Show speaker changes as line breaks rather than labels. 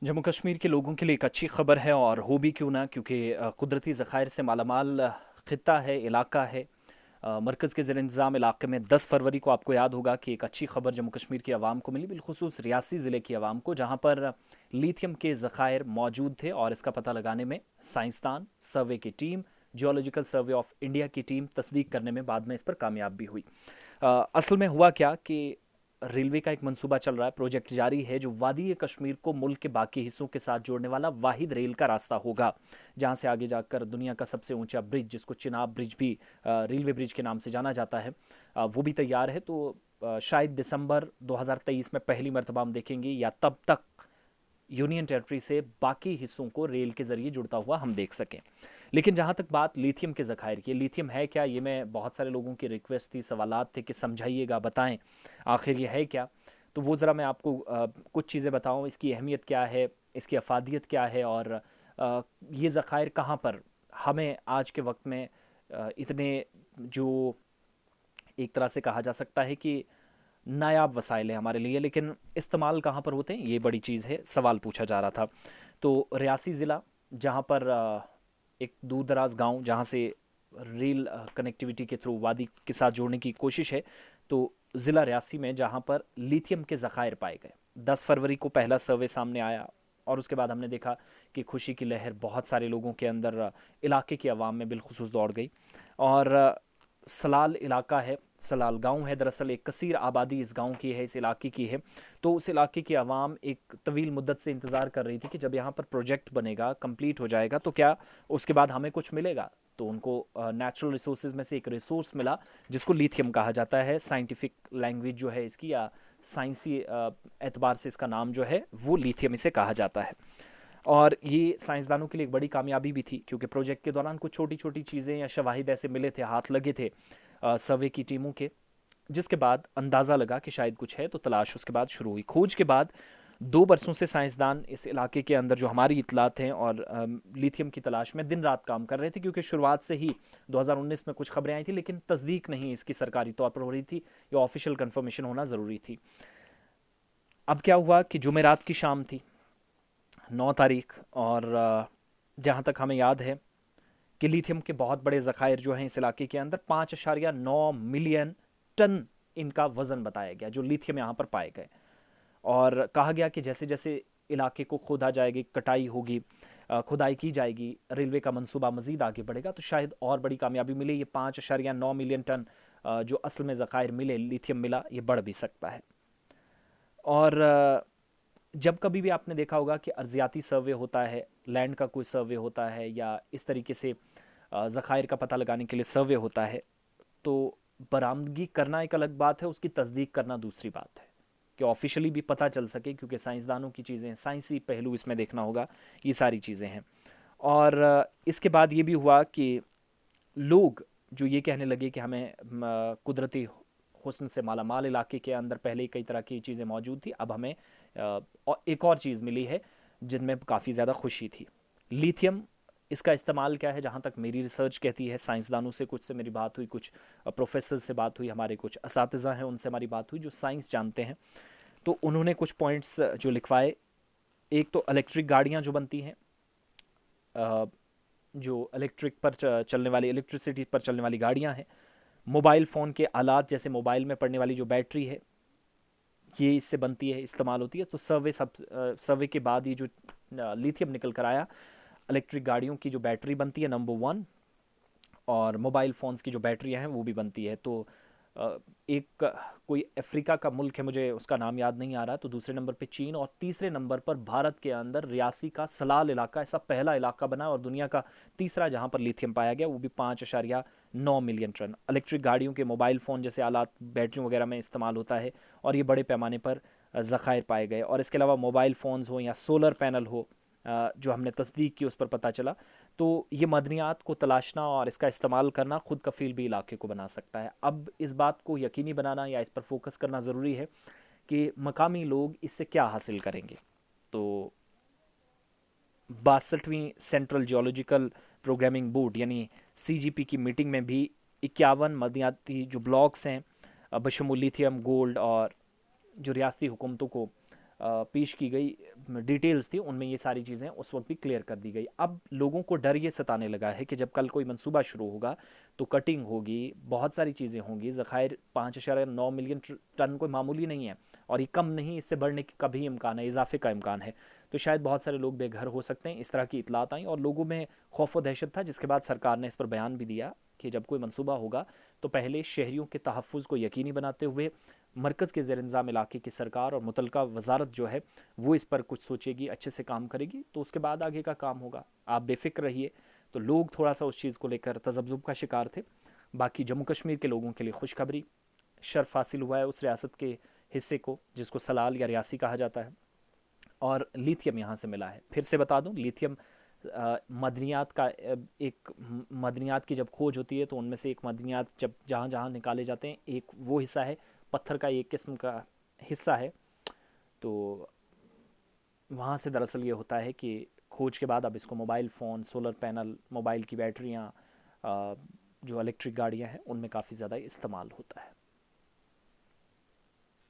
जम्मू कश्मीर के लोगों के लिए एक अच्छी खबर है और हो भी क्यों ना, क्योंकि कुदरती ज़खायर से मालामाल ख़ित्ता है, इलाका है। मरकज़ के ज़ेर इंतज़ाम इलाके में 10 फरवरी को आपको याद होगा कि एक अच्छी खबर जम्मू कश्मीर की आवाम को मिली, बिलखुसूस रियासी ज़िले की आवाम को, जहाँ पर लिथियम के ज़खायर मौजूद थे और इसका पता लगाने में साइंसदान, सर्वे की team, geological survey of India की टीम तस्दीक करने में बाद में इस पर कामयाब भी हुई। असल में हुआ क्या कि रेलवे का एक मंसूबा चल रहा है, प्रोजेक्ट जारी है, जो वादी कश्मीर को मुल्क के बाकी हिस्सों के साथ जोड़ने वाला वाहिद रेल का रास्ता होगा, जहां से आगे जाकर दुनिया का सबसे ऊंचा ब्रिज, जिसको चिनाब ब्रिज भी रेलवे ब्रिज के नाम से जाना जाता है, वो भी तैयार है। तो शायद दिसंबर 2023 में पहली मरतबा हम देखेंगे, या तब तक यूनियन टेरिटरी से बाकी हिस्सों को रेल के जरिए जुड़ता हुआ हम देख सकें। लेकिन जहाँ तक बात लिथियम के ज़खायर की, लिथियम है क्या, ये मैं बहुत सारे लोगों की रिक्वेस्ट थी, सवालात थे कि समझाइएगा, बताएं आखिर ये है क्या। तो वो ज़रा मैं आपको कुछ चीज़ें बताऊं, इसकी अहमियत क्या है, इसकी अफादियत क्या है, और ये ज़खायर कहाँ पर हमें आज के वक्त में इतने, जो एक तरह से कहा जा सकता है कि नायाब वसाइल है हमारे लिए, लेकिन इस्तेमाल कहाँ पर होते हैं, ये बड़ी चीज़ है, सवाल पूछा जा रहा था। तो रियासी ज़िला, जहाँ पर एक दूर दराज गाँव, जहाँ से रेल कनेक्टिविटी के थ्रू वादी के साथ जोड़ने की कोशिश है, तो ज़िला रियासी में जहाँ पर लिथियम के ज़खायर पाए गए, 10 फरवरी को पहला सर्वे सामने आया, और उसके बाद हमने देखा कि खुशी की लहर बहुत सारे लोगों के अंदर, इलाके की आवाम में बिलखुसूस दौड़ गई। और सलाल इलाका है, सलाल गांव है, दरअसल एक कसीर आबादी इस गांव की है, इस इलाके की है। तो उस इलाके की आवाम एक तवील मुद्दत से इंतज़ार कर रही थी कि जब यहाँ पर प्रोजेक्ट बनेगा, कंप्लीट हो जाएगा, तो क्या उसके बाद हमें कुछ मिलेगा। तो उनको नेचुरल रिसोर्सेज में से एक रिसोर्स मिला, जिसको लिथियम कहा जाता है, साइंटिफिक लैंग्वेज जो है इसकी, या साइंसी एतबार से इसका नाम जो है वो लिथियम इसे कहा जाता है। और ये साइंसदानों के लिए एक बड़ी कामयाबी भी थी, क्योंकि प्रोजेक्ट के दौरान कुछ छोटी छोटी चीज़ें या शवाहिद ऐसे मिले थे, हाथ लगे थे सर्वे की टीमों के, जिसके बाद अंदाज़ा लगा कि शायद कुछ है, तो तलाश उसके बाद शुरू हुई। खोज के बाद 2 बरसों से साइंसदान इस इलाके के अंदर, जो हमारी इतलात हैं, और लिथियम की तलाश में दिन रात काम कर रहे थे, क्योंकि शुरुआत से ही 2019 में कुछ खबरें आई थी, लेकिन तस्दीक नहीं इसकी सरकारी तौर पर हो रही थी, या ऑफिशियल कंफर्मेशन होना ज़रूरी थी। अब क्या हुआ कि जुमेरात की शाम थी, 9 तारीख, और जहाँ तक हमें याद है कि लिथियम के बहुत बड़े ज़खायर जो हैं इस इलाके के अंदर, 5.9 मिलियन टन इनका वज़न बताया गया, जो लिथियम यहाँ पर पाए गए। और कहा गया कि जैसे जैसे इलाके को खोदा जाएगी, कटाई होगी, खुदाई की जाएगी, रेलवे का मंसूबा मजीद आगे बढ़ेगा, तो शायद और बड़ी कामयाबी मिले। ये 5.9 मिलियन टन जो असल में ज़खायर मिले, लिथियम मिला, ये बढ़ भी सकता है। और जब कभी भी आपने देखा होगा कि अर्जियाती सर्वे होता है, लैंड का कोई सर्वे होता है, या इस तरीके से ज़खायर का पता लगाने के लिए सर्वे होता है, तो बरामदगी करना एक अलग बात है, उसकी तस्दीक करना दूसरी बात है, कि ऑफिशियली भी पता चल सके, क्योंकि साइंसदानों की चीज़ें, साइंसी पहलू इसमें देखना होगा, ये सारी चीज़ें हैं। और इसके बाद ये भी हुआ कि लोग जो ये कहने लगे कि हमें कुदरती हुस्न से माला माल इलाके के अंदर पहले ही कई तरह की चीज़ें मौजूद थी, अब हमें एक और चीज़ मिली है, जिनमें काफ़ी ज़्यादा खुशी थी। लिथियम, इसका इस्तेमाल क्या है, जहाँ तक मेरी रिसर्च कहती है, साइंसदानों से कुछ से मेरी बात हुई, कुछ प्रोफेसर से बात हुई, हमारे कुछ असातिज़ा हैं उनसे हमारी बात हुई जो साइंस जानते हैं, तो उन्होंने कुछ पॉइंट्स जो लिखवाए। एक तो इलेक्ट्रिक गाड़ियाँ जो बनती हैं, जो इलेक्ट्रिक पर चलने वाली, इलेक्ट्रिसिटी पर चलने वाली गाड़ियाँ हैं, मोबाइल फ़ोन के आलात, जैसे मोबाइल में पड़ने वाली जो बैटरी है, ये इससे बनती है, इस्तेमाल होती है। तो सर्वे के बाद ये जो लिथियम निकल कर आया, इलेक्ट्रिक गाड़ियों की जो बैटरी बनती है, नंबर 1, और मोबाइल फ़ोन्स की जो बैटरियाँ हैं वो भी बनती है। तो एक कोई अफ्रीका का मुल्क है, मुझे उसका नाम याद नहीं आ रहा, तो दूसरे नंबर पे चीन, और तीसरे नंबर पर भारत के अंदर रियासी का सलाल इलाका, ऐसा पहला इलाका बना, और दुनिया का तीसरा जहाँ पर लिथियम पाया गया, वो भी 5.9 मिलियन टन। इलेक्ट्रिक गाड़ियों के, मोबाइल फ़ोन जैसे आलात, बैटरियों वगैरह में इस्तेमाल होता है, और ये बड़े पैमाने पर ज़खायर पाए गए। और इसके अलावा मोबाइल फ़ोन्स हो या सोलर पैनल हो, जो हमने तस्दीक की उस पर पता चला। तो ये मदनियात को तलाशना और इसका इस्तेमाल करना खुद कफ़ील भी इलाके को बना सकता है। अब इस बात को यकीनी बनाना, या इस पर फोकस करना ज़रूरी है कि मकामी लोग इससे क्या हासिल करेंगे। तो 62वीं सेंट्रल जियोलॉजिकल प्रोग्रामिंग बोर्ड यानी CGP की मीटिंग में भी 51 मदनियाती जो ब्लॉक्स हैं, बशमूल लिथियम, गोल्ड, और जो रियासती हुकूमतों को पेश की गई डिटेल्स थी, उनमें ये सारी चीज़ें उस वक्त भी क्लियर कर दी गई। अब लोगों को डर ये सताने लगा है कि जब कल कोई मंसूबा शुरू होगा तो कटिंग होगी, बहुत सारी चीज़ें होंगी। ज़खायर 5.9 मिलियन टन कोई मामूली नहीं है, और ये कम नहीं, इससे बढ़ने का भी इम्कान है, इजाफे का इम्कान है। तो शायद बहुत सारे लोग बेघर हो सकते हैं। इस तरह की इतलात आई और लोगों में खौफ व दहशत था, जिसके बाद सरकार ने इस पर बयान भी दिया कि जब कोई मंसूबा होगा तो पहले शहरियों के तहफ़्फ़ुज़ को यकीनी बनाते हुए मरकज़ के ज़ेर इंतज़ाम इलाके की सरकार और मुतलका वजारत जो है वो इस पर कुछ सोचेगी, अच्छे से काम करेगी, तो उसके बाद आगे का काम होगा, आप बेफिक्र रहिए। तो लोग थोड़ा सा उस चीज़ को लेकर तजब्जुब का शिकार थे। बाकी जम्मू कश्मीर के लोगों के लिए खुशखबरी, शर्फ हासिल हुआ है उस रियासत के हिस्से को जिसको सलाल या रियासी कहा जाता है, और लिथियम यहाँ से मिला है। फिर से बता दूं, लिथियम मदनियात का एक मदनियात की जब खोज होती है तो उनमें से एक मदनियात जब जहाँ जहाँ निकाले जाते हैं, एक वो हिस्सा है, पत्थर का एक किस्म का हिस्सा है। तो वहाँ से दरअसल ये होता है कि खोज के बाद अब इसको mobile phone, solar panel, mobile की बैटरियाँ, जो इलेक्ट्रिक गाड़ियाँ हैं उनमें काफ़ी ज़्यादा इस्तेमाल होता है।